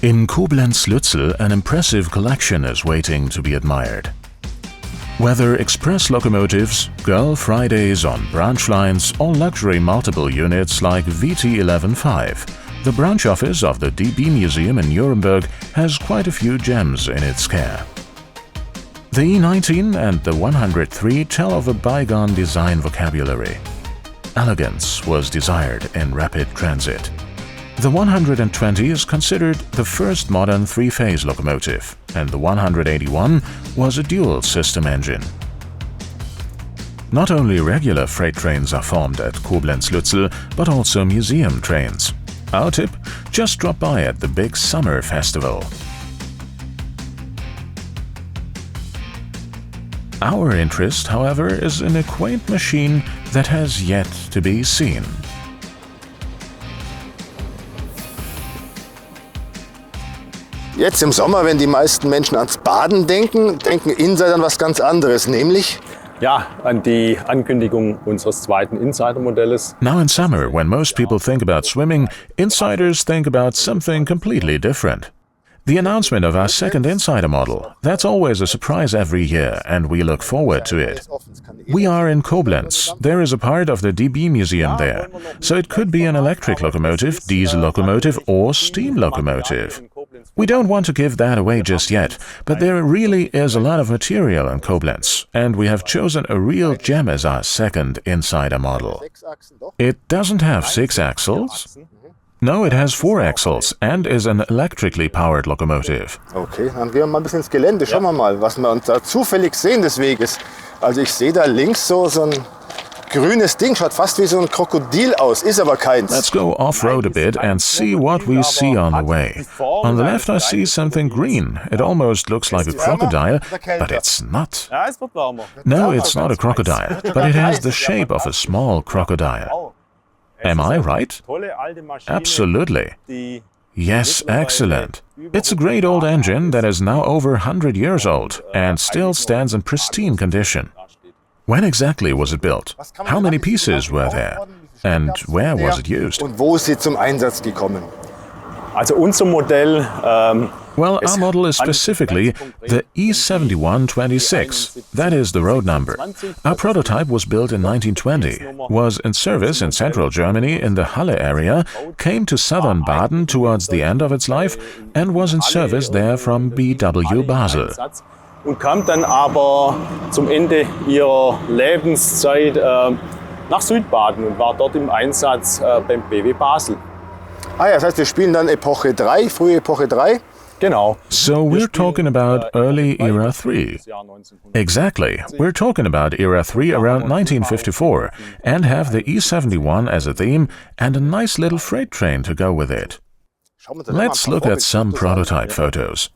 In Koblenz-Lützel, an impressive collection is waiting to be admired. Whether express locomotives, Girl Fridays on branch lines, or luxury multiple units like VT115, the branch office of the DB Museum in Nuremberg has quite a few gems in its care. The E19 and the 103 tell of a bygone design vocabulary. Elegance was desired in rapid transit. The 120 is considered the first modern three-phase locomotive, and the 181 was a dual-system engine. Not only regular freight trains are formed at Koblenz-Lützel, but also museum trains. Our tip: just drop by at the big summer festival. Our interest, however, is in a quaint machine that has yet to be seen. Jetzt im Sommer, wenn die meisten Menschen ans Baden denken, denken Insider an was ganz anderes, nämlich ja, an die Ankündigung unseres zweiten Insider-Modells. Now in summer, when most people think about swimming, insiders think about something completely different. The announcement of our second Insider model. That's always a surprise every year, and we look forward to it. We are in Koblenz. There is a part of the DB Museum there, so it could be an electric locomotive, diesel locomotive, or steam locomotive. We don't want to give that away just yet, but there really is a lot of material in Koblenz, and we have chosen a real gem as our second Insider model. It doesn't have 6 axles. No, it has 4 axles and is an electrically powered locomotive. Okay, dann gehen wir mal ein bisschen ins Gelände. Schauen wir mal, was wir uns da zufällig sehen des Weges. Also ich sehe da links so ein grünes Ding, schaut fast wie so ein Krokodil aus, ist aber keins. Let's go off-road a bit and see what we see on the way. On the left I see something green. It almost looks like a crocodile, but it's not. No, it's not a crocodile, but it has the shape of a small crocodile. Am I right? Absolutely. Yes, excellent. It's a great old engine that is now over 100 years old and still stands in pristine condition. When exactly was it built? How many pieces were there? And where was it used? Und wo ist sie zum Einsatz gekommen? Also unser Modell Well, our model is specifically the E7126. That is the road number. Our prototype was built in 1920, was in service in central Germany in the Halle area, came to southern Baden towards the end of its life, and was in service there from BW Basel. Und kam dann aber zum Ende ihrer Lebenszeit nach Südbaden und war dort im Einsatz beim BW Basel. Ah ja, das heißt, wir spielen dann Epoche 3, frühe Epoche 3. Genau. So we're talking about early era 3. Exactly. We're talking about era 3 around 1954 and have the E71 as a theme and a nice little freight train to go with it. Let's look at some prototype photos.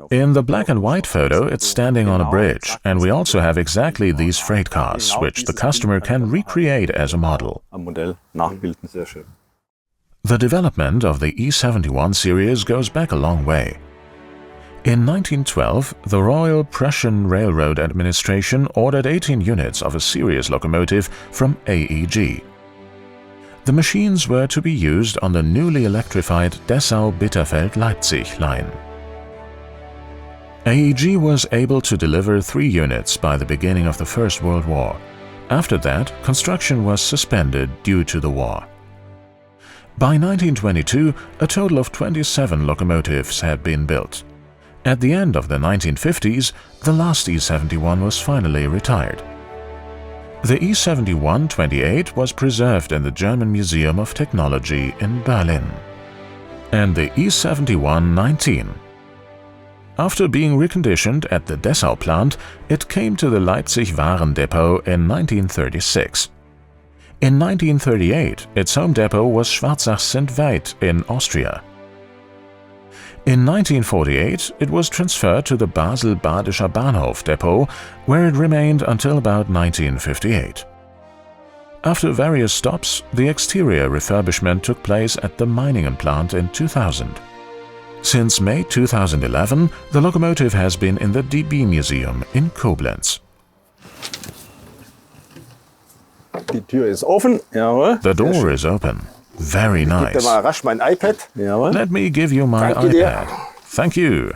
In the black and white photo, it's standing on a bridge, and we also have exactly these freight cars, which the customer can recreate as a model. The development of the E71 series goes back a long way. In 1912, the Royal Prussian Railroad Administration ordered 18 units of a series locomotive from AEG. The machines were to be used on the newly electrified Dessau-Bitterfeld-Leipzig line. AEG was able to deliver 3 units by the beginning of the First World War. After that, construction was suspended due to the war. By 1922, a total of 27 locomotives had been built. At the end of the 1950s, the last E71 was finally retired. The E71-28 was preserved in the German Museum of Technology in Berlin. And the E71-19. After being reconditioned at the Dessau plant, it came to the Leipzig Warendepot in 1936. In 1938, its home depot was Schwarzach-Sint-Veit in Austria. In 1948, it was transferred to the Basel-Badischer Bahnhof depot, where it remained until about 1958. After various stops, the exterior refurbishment took place at the Meiningen plant in 2000. Since May 2011, the locomotive has been in the DB Museum in Koblenz. Die Tür ist offen, jawohl. The door is open. Very Gib dir nice. mal rasch mein iPad. Jawohl. Let me give you my Danke dir. iPad. Thank you.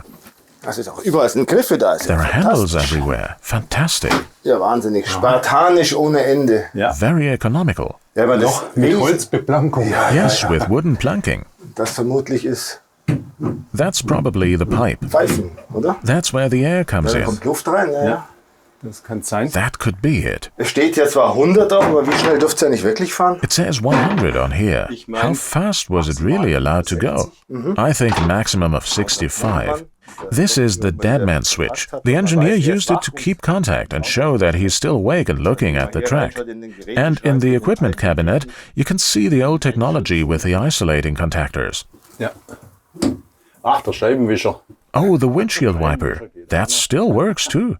Das ist auch überall sind Griffe da. Ist ja There are handles fantastisch. everywhere. Fantastic. Ja, wahnsinnig. Spartanisch ohne Ende. Ja. Very economical. Ja, aber das, Mit Holzbeplankung. Yes, with wooden planking. das vermutlich ist That's probably the pipe. Pfeifen, oder? That's where the air comes Da in. kommt Luft rein. Ja. Das kann sein. That could be it. Es steht ja zwar 100 drauf, aber wie schnell dürft ihr ja nicht wirklich fahren? It says 100 on here. How fast was it really allowed to go? I think a maximum of 65. This is the dead man switch. The engineer used it to keep contact and show that he's still awake and looking at the track. And in the equipment cabinet, you can see the old technology with the isolating contactors. Ja. Ach, der Scheibenwischer. Oh, the windshield wiper. That still works too.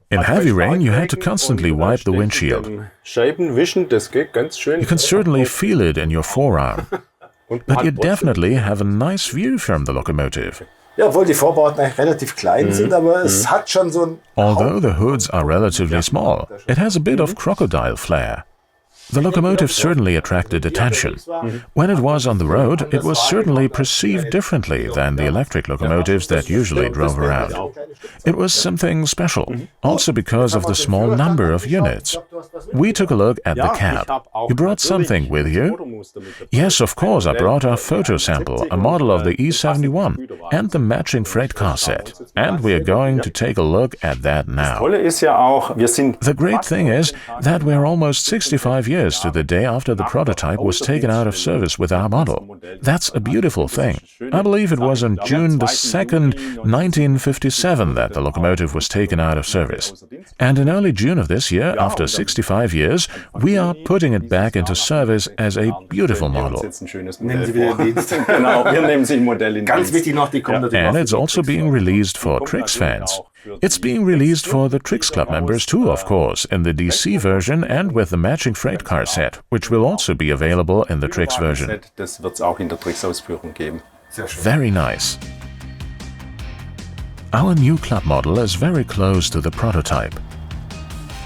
In heavy rain, you had to constantly wipe the windshield. Scheibenwischen, das geht ganz schön. You can certainly feel it in your forearm, but you definitely have a nice view from the locomotive. Ja, obwohl die Vorbauten eigentlich relativ klein sind, aber es hat schon so ein... Although the hoods are relatively small, it has a bit of crocodile flair. The locomotive certainly attracted attention. When it was on the road, it was certainly perceived differently than the electric locomotives that usually drove around. It was something special, also because of the small number of units. We took a look at the cab. You brought something with you? Yes, of course, I brought our photo sample, a model of the E71, and the matching freight car set. And we are going to take a look at that now. Tolle ist ja auch, wir sind The great thing is that we're almost 65 years to the day after the prototype was taken out of service with our model. That's a beautiful thing. I believe it was on June the 2nd, 1957 that the locomotive was taken out of service. And in early June of this year, after 65 years, we are putting it back into service as a beautiful model. jetzt ein schönes Nehmen Sie Modell. wieder den Dienst. Genau, wir nehmen sie ein Modell in Ganz Dienst. wichtig noch, die kommen natürlich And auch it's für die also being released for Trix fans. It's being released for the Trix Club members too, of course, in the DC version and with the matching freight car set, which will also be available in the Trix version. Das wird es auch in der Trix-Ausführung geben. Sehr schön. Very nice. Our new club model is very close to the prototype.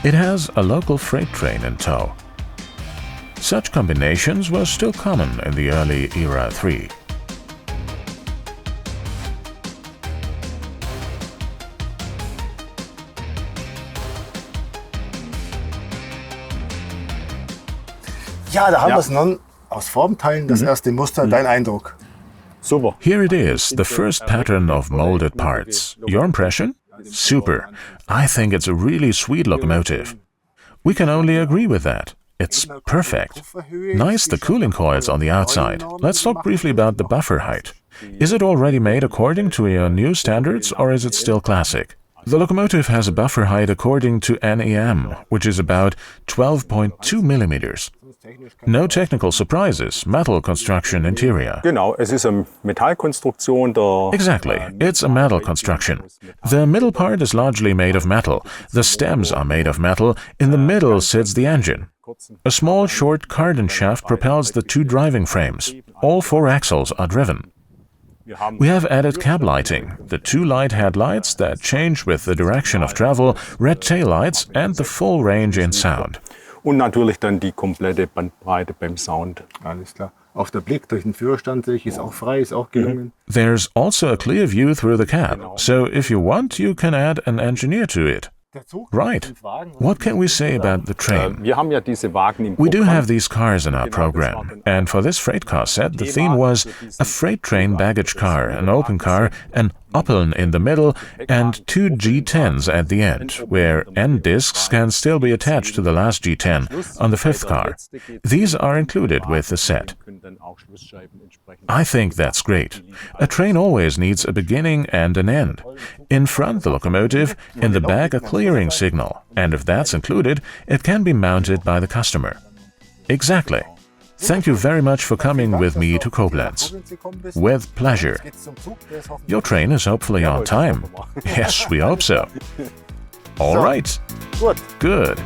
It has a local freight train in tow. Such combinations were still common in the early Era 3. Ja, da haben wir es nun aus Formteilen, das erste Muster. Dein Eindruck? Super. Here it is, the first pattern of molded parts. Your impression? Super. I think it's a really sweet locomotive. We can only agree with that. It's perfect. Nice the cooling coils on the outside. Let's talk briefly about the buffer height. Is it already made according to your new standards or is it still classic? The locomotive has a buffer height according to NEM, which is about 12.2 millimeters. No technical surprises, metal construction interior. Genau, es ist eine Metallkonstruktion der... Exactly, it's a metal construction. The middle part is largely made of metal, the stems are made of metal, in the middle sits the engine. A small short cardan shaft propels the two driving frames. All four axles are driven. We have added cab lighting, the two light headlights that change with the direction of travel, red taillights and the full range in sound. Und natürlich dann die komplette Bandbreite beim Sound. Alles klar. Auch der Blick durch den Führerstand sehe ich, ist auch frei, ist auch gelungen. There's also a clear view through the cab, so if you want, you can add an engineer to it. Right. What can we say about the train? Wir haben ja diese Wagen im We do Programm. have these cars in our program, and for this freight car set, the theme was a freight train baggage car, an open car, an Opeln in the middle, and two G10s at the end, where end discs can still be attached to the last G10 on the fifth car. These are included with the set. I think that's great. A train always needs a beginning and an end. In front, the locomotive, in the back, a clearing signal, and if that's included, it can be mounted by the customer. Exactly. Thank you very much for coming with me to Koblenz. With pleasure. Your train is hopefully on time. Yes, we hope so. All right. Gut. Good.